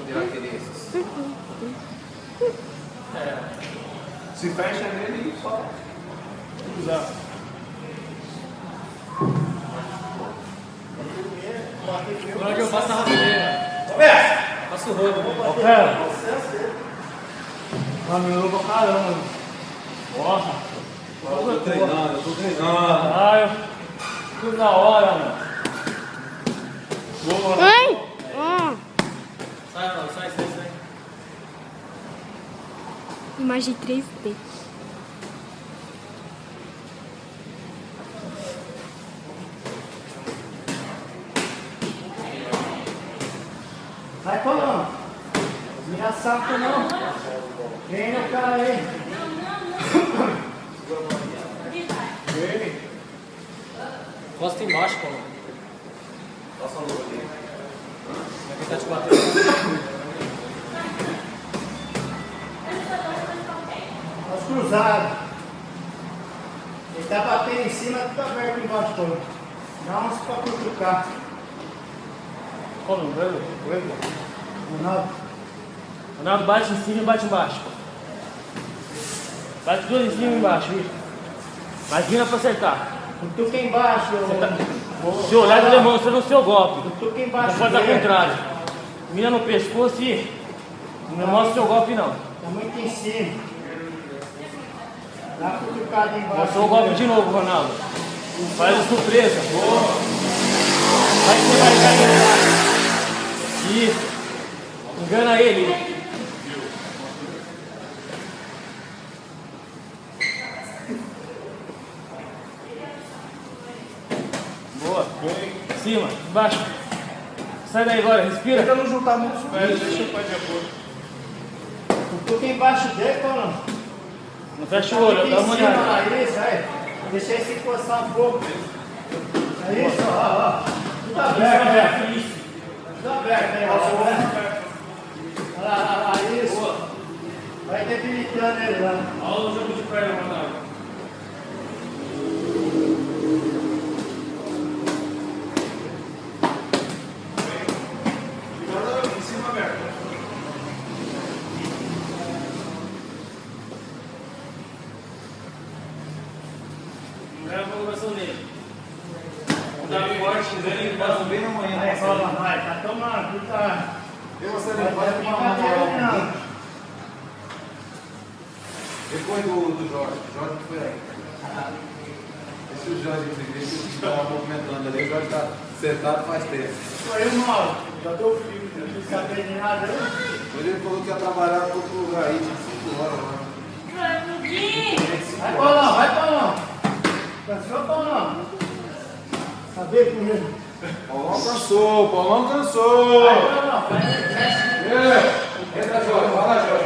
poderá querer esses. Se fecha nele e só usar. Agora que eu faço a rasteira. Faço o rodo. Ô, pera. Caminhou pra caramba. Porra. Eu tô treinando. Caralho. Tudo na hora, mano. Boa. Ai! Sai, Paulo, sai. Imagem 3D. Vai falando. Mira saco não. Vem no cara aí. Vem. Costa embaixo, Paulo. Passa a luva ali. Vai tentar te bater. Nós cruzados. Ele tá batendo em cima, tu tá aberto embaixo, pô. Dá uns pra cutucar. Qual o número? Ronaldo. Ronaldo, bate em cima e bate embaixo. Bate duas em cima e embaixo, isso. Mas vira pra acertar. Cutuca embaixo. Se olhar, tá demonstrando o seu golpe. Cutuca Não embaixo. pode dar contrário. Mira no pescoço e não mostra o seu golpe, não. Tá muito em cima. Dá uma cutucada embaixo. Mostrou o golpe de novo, Ronaldo. Faz a surpresa. Vai que você vai cair. Isso. Engana ele. Boa. Cima, embaixo. Sai daí agora, respira. Tenta não juntar muito os pés, deixa o pé de acordo. Cutuca embaixo dele, Paulo. Não fecha o olho, dá uma olhada. Isso, aí. Deixa ele se encostar um pouco. É isso, ó. Tudo aberto, né? Tudo aberto, aí, ó. Olha lá, isso. Vai debilitando ele lá. Olha o jogo de perna, Ronaldo. Em cima aberto. Não leva a colocação dele. Não dá forte, ele Passa bem na manhã. Aí, vai, tá tomando, tu tá. Eu você Vai vai ter tomar uma brincadeira, moral. não. Depois do Jorge. Jorge foi aí. Esse é o Jorge que estava movimentando ali. O Jorge está sentado faz tempo. Sou eu, Mauro. Já deu frio, não quis saber de nada. Hoje ele falou que ia trabalhar para outro lugar aí, de 5 horas lá. Vai, Paulão, vai, Paulão. Cansou, Paulão? Saber comigo. Paulão cansou, Paulão cansou. Vai, Paulão, vai, desce. Entra, Jorge, vai lá, Jorge.